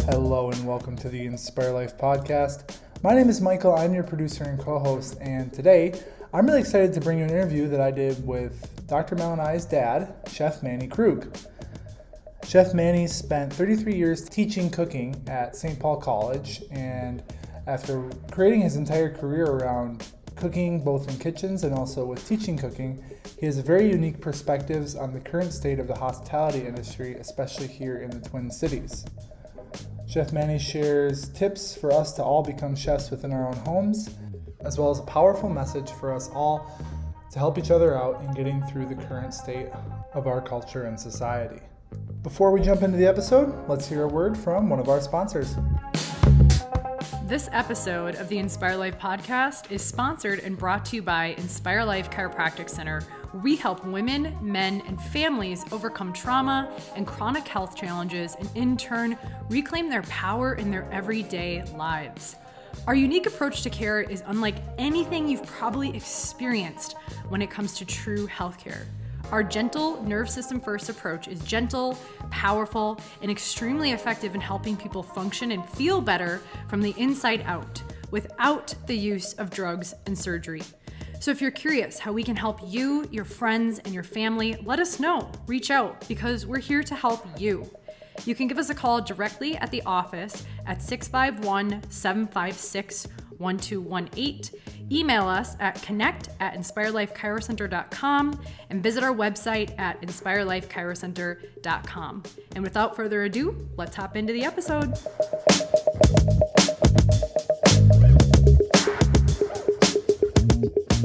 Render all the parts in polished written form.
Hello and welcome to the Inspire Life podcast. My name is Michael. I'm your producer and co-host, and today I'm really excited to bring you an interview that I did with Dr. Mel and I's dad, Chef Manny Krug. Chef Manny spent 33 years teaching cooking at St. Paul College, and after creating his entire career around cooking, both in kitchens and also with teaching cooking, he has very unique perspectives on the current state of the hospitality industry, especially here in the Twin Cities. Chef Manny shares tips for us to all become chefs within our own homes, as well as a powerful message for us all to help each other out in getting through the current state of our culture and society. Before we jump into the episode, let's hear a word from one of our sponsors. This episode of the Inspire Life podcast is sponsored and brought to you by Inspire Life Chiropractic Center. We help women, men, and families overcome trauma and chronic health challenges and in turn reclaim their power in their everyday lives. Our unique approach to care is unlike anything you've probably experienced when it comes to true healthcare. Our gentle nerve system first approach is gentle, powerful, and extremely effective in helping people function and feel better from the inside out without the use of drugs and surgery. So if you're curious how we can help you, your friends, and your family, let us know. Reach out because we're here to help you. You can give us a call directly at the office at 651-756-1218. Email us at connect@inspirelifechirocenter.com and visit our website at inspirelifechirocenter.com. And without further ado, let's hop into the episode.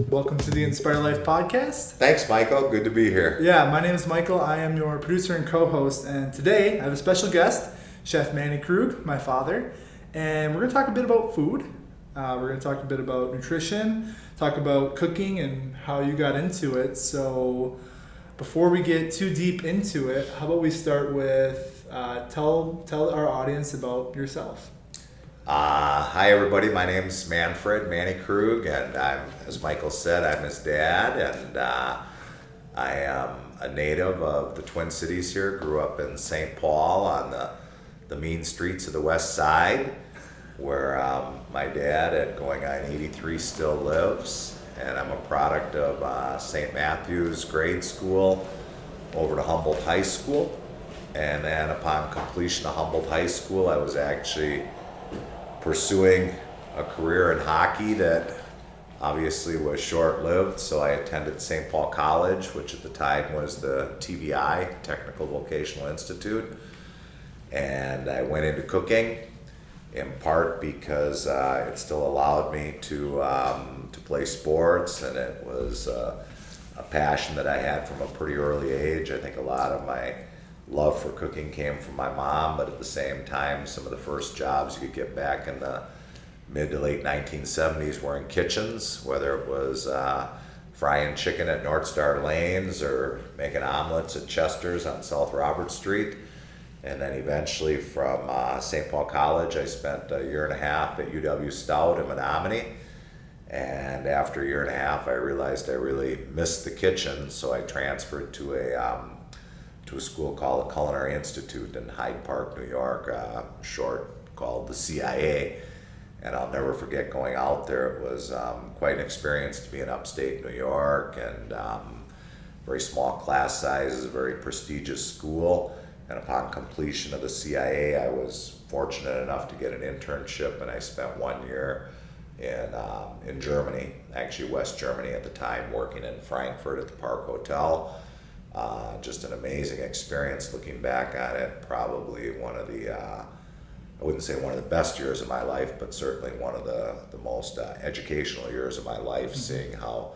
Welcome to the Inspire Life podcast. Thanks, Michael. Good to be here. Yeah, my name is Michael. I am your producer and co-host, and today I have a special guest, Chef Manny Krug, my father, and we're going to talk a bit about food. We're going to talk a bit about nutrition, talk about cooking and how you got into it. So before we get too deep into it, how about we start with tell our audience about yourself. Hi, everybody. My name's Manny Krug, and as Michael said, I'm his dad, and I am a native of the Twin Cities here. Grew up in St. Paul on the mean streets of the west side, where my dad at going on 83 still lives, and I'm a product of St. Matthew's grade school over to Humboldt High School, and then upon completion of Humboldt High School, I was actually pursuing a career in hockey that obviously was short-lived, so I attended St. Paul College, which at the time was the TVI, Technical Vocational Institute, and I went into cooking, in part because it still allowed me to play sports, and it was a passion that I had from a pretty early age. I think a lot of my love for cooking came from my mom, but at the same time, some of the first jobs you could get back in the mid to late 1970s were in kitchens, whether it was frying chicken at North Star Lanes or making omelets at Chester's on South Robert Street. And then eventually from St. Paul College, I spent a year and a half at UW Stout in Menominee. And after a year and a half, I realized I really missed the kitchen, so I transferred to a school called the Culinary Institute in Hyde Park, New York, short called the CIA. And I'll never forget going out there. It was quite an experience to be in upstate New York, and very small class sizes, a very prestigious school. And upon completion of the CIA, I was fortunate enough to get an internship, and I spent 1 year in Germany, actually West Germany at the time, working in Frankfurt at the Park Hotel. Just an amazing experience looking back on it. Probably one of the, I wouldn't say one of the best years of my life, but certainly one of the most educational years of my life, seeing how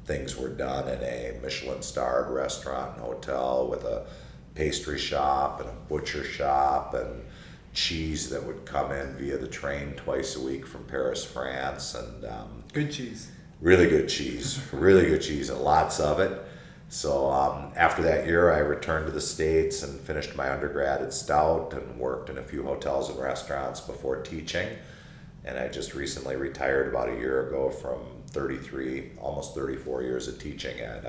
things were done in a Michelin-starred restaurant and hotel with a pastry shop and a butcher shop and cheese that would come in via the train twice a week from Paris, France. And Good cheese. Really good cheese, and lots of it. So after that year, I returned to the States and finished my undergrad at Stout and worked in a few hotels and restaurants before teaching. And I just recently retired about a year ago from 33, almost 34 years of teaching at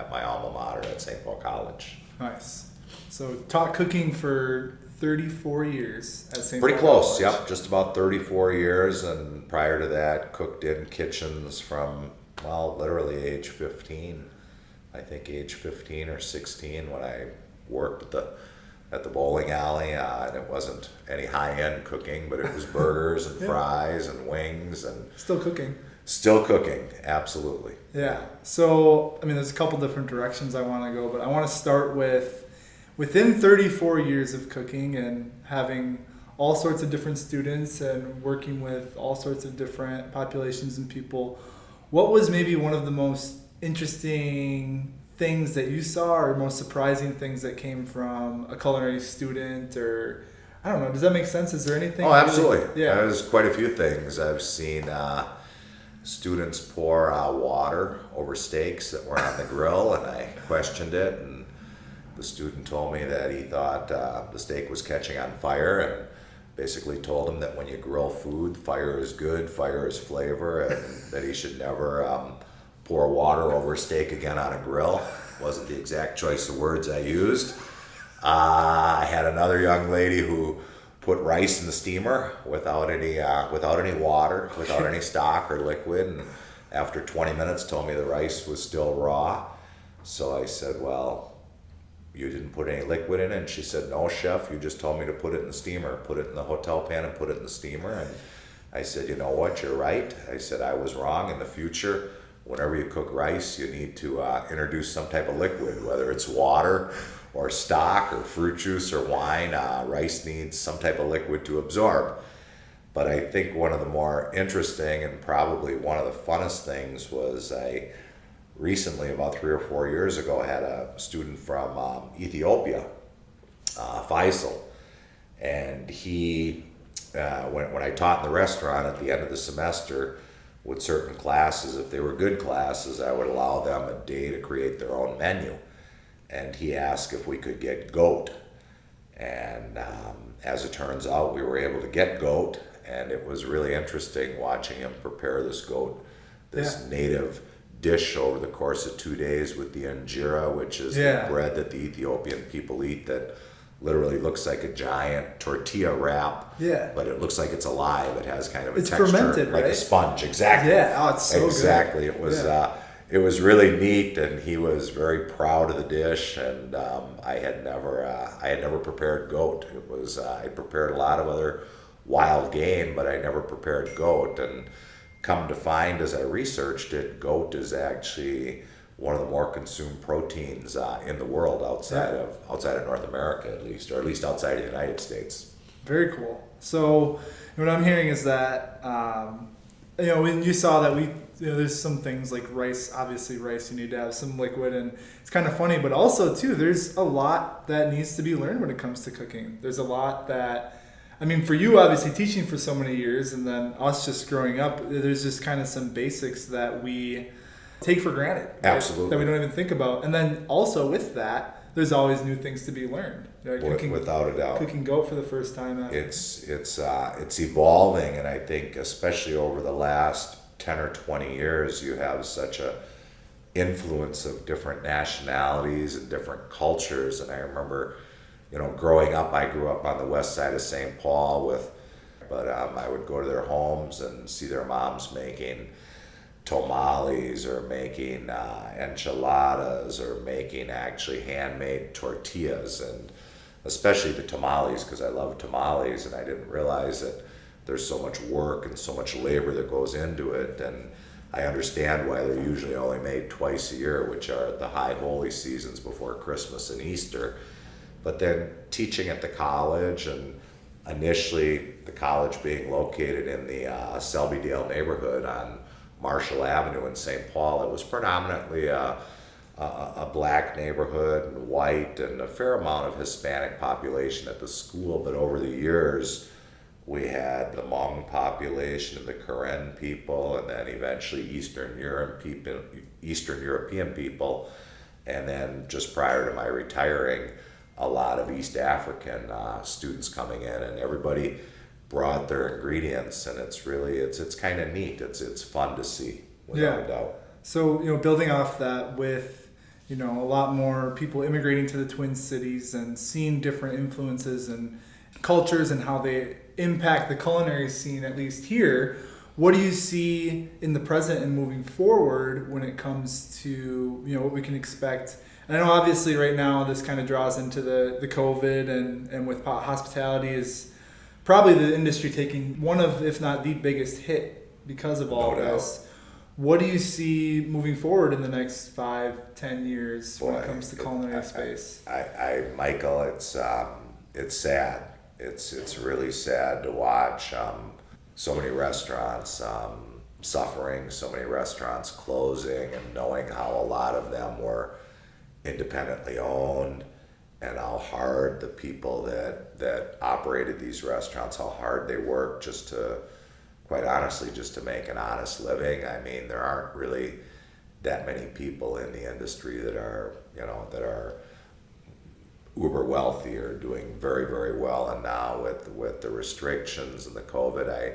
my alma mater at St. Paul College. Nice. So taught cooking for 34 years at St. Pretty Paul close, College. yep. Just about 34 years, and prior to that, cooked in kitchens from, well, literally age 15. I think age 15 or 16 when I worked at the bowling alley, and it wasn't any high-end cooking, but it was burgers and fries and wings and Still cooking. still cooking, absolutely. Yeah. So, I mean, there's a couple different directions I want to go, but I want to start with within 34 years of cooking and having all sorts of different students and working with all sorts of different populations and people, what was maybe one of the most interesting things that you saw or most surprising things that came from a culinary student? Or I don't know, does that make sense? Is there anything? Oh, absolutely. Yeah. There's quite a few things. I've seen students pour water over steaks that were on the grill, and I questioned it, and the student told me that he thought the steak was catching on fire, and basically told him that when you grill food, fire is good, fire is flavor, and that he should never pour water over a steak again on a grill. Wasn't the exact choice of words I used. I had another young lady who put rice in the steamer without any water, without any stock or liquid, and after 20 minutes told me the rice was still raw. So I said, well, you didn't put any liquid in it? And she said, no, chef, you just told me to put it in the steamer. Put it in the hotel pan and put it in the steamer. And I said, you know what, you're right. I said, I was wrong. In the future, whenever you cook rice, you need to introduce some type of liquid, whether it's water or stock or fruit juice or wine. Rice needs some type of liquid to absorb. But I think one of the more interesting and probably one of the funnest things was I recently, about 3 or 4 years ago, had a student from Ethiopia, Faisal, and he, when I taught in the restaurant at the end of the semester, with certain classes, if they were good classes, I would allow them a day to create their own menu. And he asked if we could get goat. And as it turns out, we were able to get goat. And it was really interesting watching him prepare this goat, this native dish over the course of 2 days with the injera, which is the bread that the Ethiopian people eat that literally looks like a giant tortilla wrap, but it looks like it's alive. It has kind of a texture fermented, like right? a sponge. Exactly. Yeah. Oh, it's so exactly. good. It was it was really neat, and he was very proud of the dish. And I had never prepared goat. It was I prepared a lot of other wild game, but I never prepared goat. And come to find, as I researched it, goat is actually one of the more consumed proteins in the world outside of North America, at least, or at least outside of the United States. Very cool. So what I'm hearing is that when you saw that there's some things like rice. Obviously, rice, you need to have some liquid, and it's kind of funny. But also too, there's a lot that needs to be learned when it comes to cooking. There's a lot that, I mean, for you, obviously teaching for so many years, and then us just growing up, there's just kind of some basics that we take for granted. Right? Absolutely. That we don't even think about. And then also with that, there's always new things to be learned. Right? Without a doubt. Cooking goat for the first time. It's evolving, and I think especially over the last 10 or 20 years, you have such a influence of different nationalities and different cultures. And I remember, growing up, I grew up on the west side of St. Paul but I would go to their homes and see their moms making tamales or making enchiladas or making actually handmade tortillas, and especially the tamales, because I love tamales, and I didn't realize that there's so much work and so much labor that goes into it. And I understand why they're usually only made twice a year, which are the high holy seasons before Christmas and Easter. But then teaching at the college, and initially the college being located in the Selbydale neighborhood on Marshall Avenue in St. Paul, it was predominantly a black neighborhood, and white, and a fair amount of Hispanic population at the school. But over the years, we had the Hmong population and the Karen people, and then eventually Eastern European people, and then just prior to my retiring, a lot of East African students coming in, and everybody brought their ingredients, and it's really it's kind of neat. It's fun to see, without a doubt. So building off that with a lot more people immigrating to the Twin Cities and seeing different influences and cultures and how they impact the culinary scene, at least here. What do you see in the present and moving forward when it comes to, what we can expect? And I know obviously right now this kind of draws into the COVID and with hospitality is probably the industry taking one of, if not the biggest hit because of all this. What do you see moving forward in the next 5-10 years when it comes to culinary space? Michael, it's sad. It's really sad to watch so many restaurants suffering, so many restaurants closing, and knowing how a lot of them were independently owned, and how hard the people that operated these restaurants, how hard they worked quite honestly, just to make an honest living. I mean, there aren't really that many people in the industry that are uber wealthy or doing very, very well. And now with the restrictions and the COVID,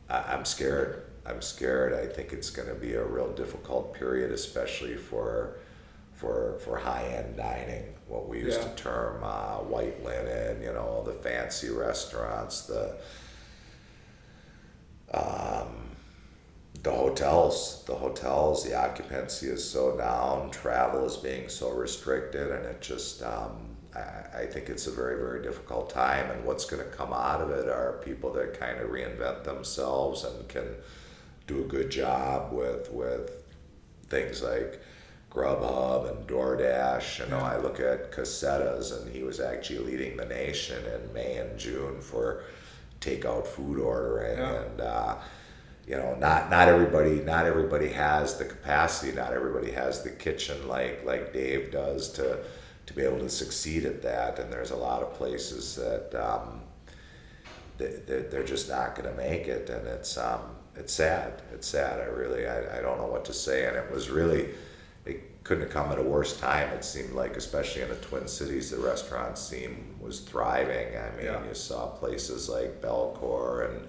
I'm scared. I'm scared. I think it's going to be a real difficult period, especially for high-end dining, what we used to term white linen, the fancy restaurants, the hotels, the occupancy is so down, travel is being so restricted, and it just, I think it's a very, very difficult time, and what's going to come out of it are people that kind of reinvent themselves and can do a good job with things like Grubhub and DoorDash. I look at Casetas, and he was actually leading the nation in May and June for takeout food ordering, and not everybody has the capacity, not everybody has the kitchen like Dave does to be able to succeed at that, and there's a lot of places that they're just not going to make it, and it's sad. I don't know what to say, and it couldn't have come at a worse time. It seemed like, especially in the Twin Cities, the restaurant scene was thriving. I mean, you saw places like Belcor and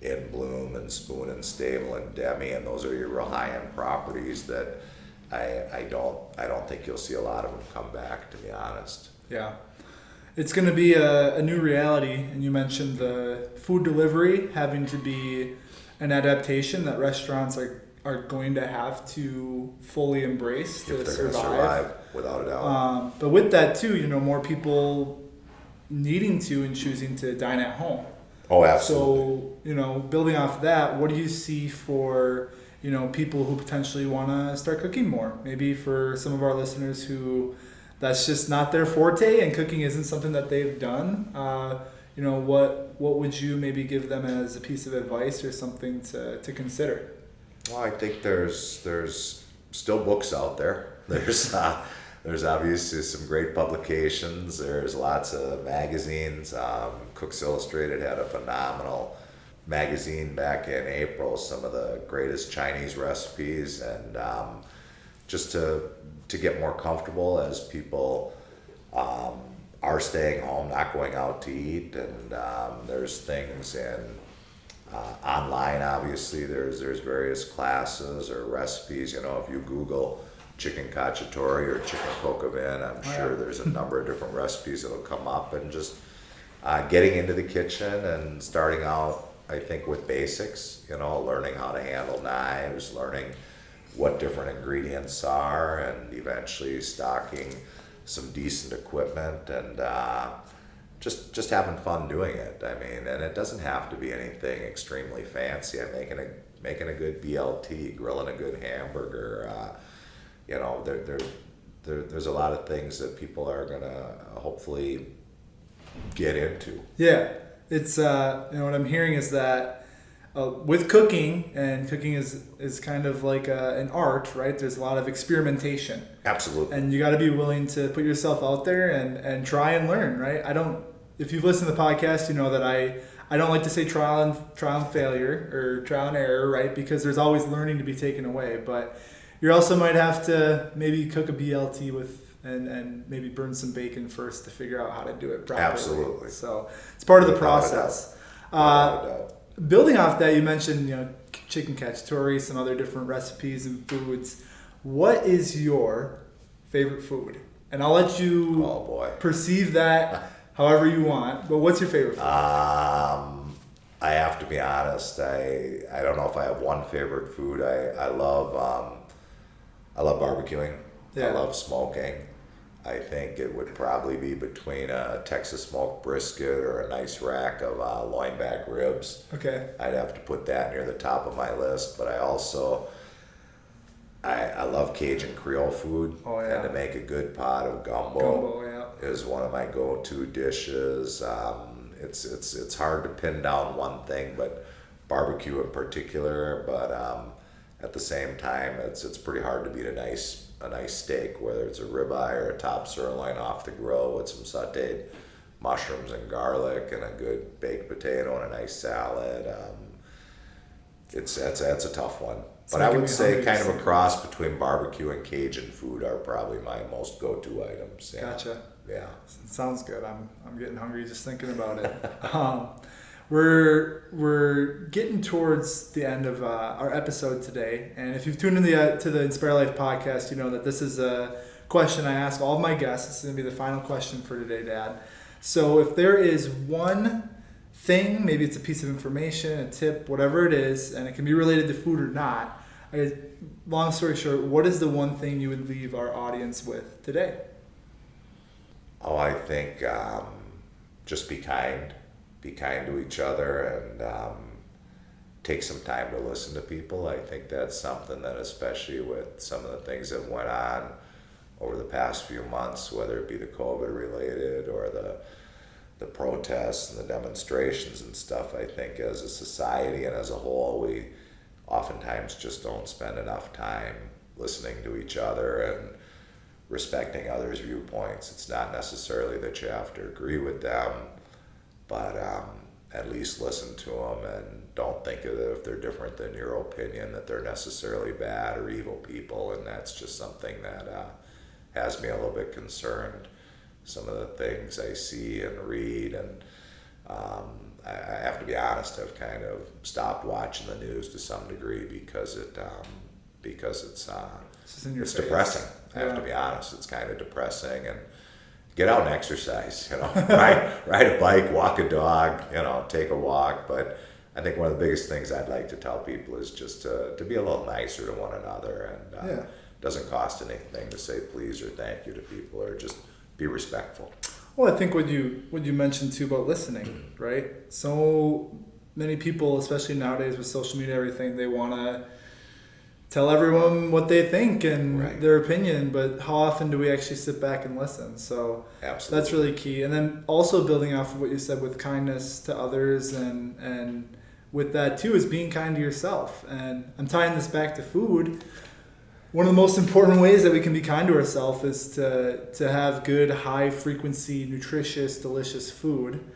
In Bloom and Spoon and Stable and Demi, and those are your real high-end properties that I don't think you'll see a lot of them come back, to be honest. Yeah. It's going to be a new reality, and you mentioned the food delivery having to be an adaptation that restaurants are going to have to fully embrace to survive, without a doubt. But with that too, more people needing to and choosing to dine at home. Oh, absolutely. So, building off that, what do you see for, people who potentially want to start cooking more? Maybe for some of our listeners who that's just not their forte and cooking isn't something that they've done. What would you maybe give them as a piece of advice or something to consider? Well, I think there's still books out there. There's obviously some great publications. There's lots of magazines. Cooks Illustrated had a phenomenal magazine back in April, some of the greatest Chinese recipes, and just to get more comfortable as people are staying home, not going out to eat, and there's things in online. Obviously, there's various classes or recipes. If you Google chicken cacciatore or chicken coq au vin, I'm sure there's a number of different recipes that'll come up, and just getting into the kitchen and starting out, I think, with basics, learning how to handle knives, learning what different ingredients are, and eventually stocking some decent equipment, and just having fun doing it. I mean, and it doesn't have to be anything extremely fancy. I'm making a good BLT, grilling a good hamburger. There's a lot of things that people are gonna hopefully get into. Yeah, it's what I'm hearing is that with cooking, and cooking is kind of like an art, right? There's a lot of experimentation. Absolutely. And you got to be willing to put yourself out there and try and learn, right? If you've listened to the podcast, you know that I don't like to say trial and failure or trial and error, right? Because there's always learning to be taken away. But you also might have to maybe cook a BLT and maybe burn some bacon first to figure out how to do it properly. Absolutely. So it's part of the process. Building off that, you mentioned chicken cacciatore, some other different recipes and foods. What is your favorite food? And I'll let you perceive that however you want. But what's your favorite food? I have to be honest. I don't know if I have one favorite food. I love barbecuing. Yeah. I love smoking. I think it would probably be between a Texas smoked brisket or a nice rack of loin back ribs. Okay. I'd have to put that near the top of my list. But I also I love Cajun Creole food. Oh, yeah. And to make a good pot of gumbo, is one of my go-to dishes. It's hard to pin down one thing, but barbecue in particular. But at the same time, it's pretty hard to beat a nice steak, whether it's a ribeye or a top sirloin off the grill with some sautéed mushrooms and garlic and a good baked potato and a nice salad. That's a tough one. But I would say kind of a cross between barbecue and Cajun food are probably my most go-to items. Yeah. Gotcha. Yeah. Sounds good. I'm getting hungry just thinking about it. We're getting towards the end of our episode today, and if you've tuned in to the Inspire Life podcast, you know that this is a question I ask all of my guests. This is going to be the final question for today, Dad. So if there is one thing, maybe it's a piece of information, a tip, whatever it is, and it can be related to food or not, long story short, what is the one thing you would leave our audience with today? Oh, I think just be kind. Be kind to each other and take some time to listen to people. I think that's something that, especially with some of the things that went on over the past few months, whether it be the COVID related or the protests and the demonstrations and stuff, I think as a society and as a whole, we oftentimes just don't spend enough time listening to each other and respecting others' viewpoints. It's not necessarily that you have to agree with them, but at least listen to them and don't think of it if they're different than your opinion, that they're necessarily bad or evil people. And that's just something that has me a little bit concerned. Some of the things I see and read, and I have to be honest, I've kind of stopped watching the news to some degree because it's depressing. I have to be honest, it's kind of depressing. And get out and exercise, ride a bike, walk a dog, take a walk. But I think one of the biggest things I'd like to tell people is just to be a little nicer to one another. And it doesn't cost anything to say please or thank you to people, or just be respectful. Well, I think what you mentioned too about listening, right? So many people, especially nowadays with social media, everything, they want to tell everyone what they think and their opinion, but how often do we actually sit back and listen? So absolutely, that's really key. And then also building off of what you said with kindness to others, and with that too is being kind to yourself. And I'm tying this back to food. One of the most important ways that we can be kind to ourselves is to have good, high frequency, nutritious, delicious food.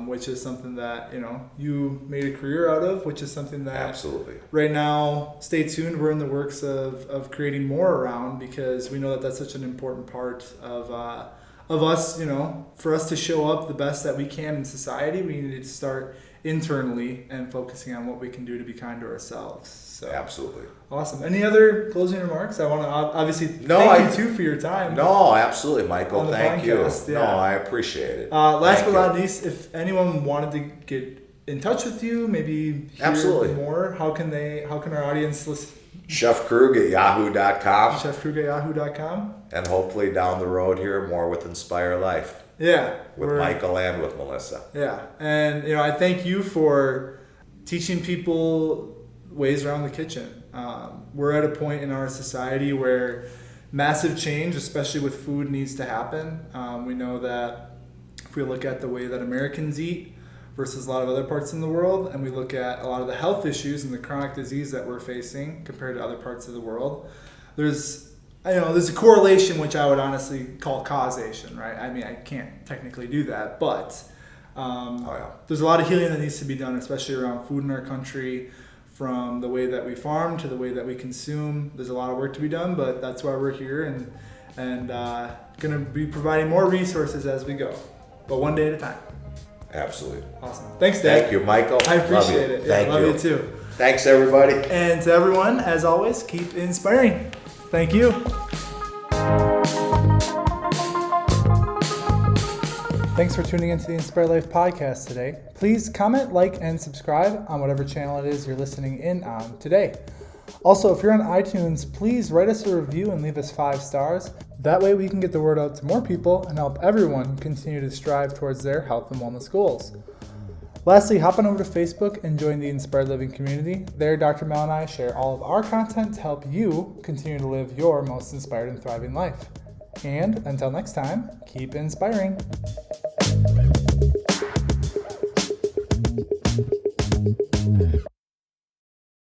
Which is something that you made a career out of, which is something that absolutely right now, stay tuned, we're in the works of creating more around, because we know that that's such an important part of us. For us to show up the best that we can in society, we need to start internally and focusing on what we can do to be kind to ourselves. So absolutely awesome. Any other closing remarks? I want to obviously thank you too for your time. No, absolutely, Michael. Thank podcast. you. Yeah. No, I appreciate it. Last but not least, if anyone wanted to get in touch with you, maybe hear more, how can our audience listen? Chef Krug at yahoo.com. Chef Krug at yahoo.com. And hopefully down the road here, more with Inspire Life. Yeah. With Michael and with Melissa. Yeah. And, I thank you for teaching people ways around the kitchen. We're at a point in our society where massive change, especially with food, needs to happen. We know that if we look at the way that Americans eat versus a lot of other parts in the world, and we look at a lot of the health issues and the chronic disease that we're facing compared to other parts of the world, there's a correlation, which I would honestly call causation, right? I mean, I can't technically do that, but there's a lot of healing that needs to be done, especially around food in our country. From the way that we farm to the way that we consume, there's a lot of work to be done, but that's why we're here and going to be providing more resources as we go, but one day at a time. Absolutely. Awesome. Thanks, Dad. Thank you, Michael. I appreciate it. Thank you. Love you too. Thanks, everybody. And to everyone, as always, keep inspiring. Thank you. Thanks for tuning into the Inspire Life podcast today. Please comment, like, and subscribe on whatever channel it is you're listening in on today. Also, if you're on iTunes, please write us a review and leave us 5 stars. That way we can get the word out to more people and help everyone continue to strive towards their health and wellness goals. Lastly, hop on over to Facebook and join the Inspired Living community. There, Dr. Mel and I share all of our content to help you continue to live your most inspired and thriving life. And until next time, keep inspiring.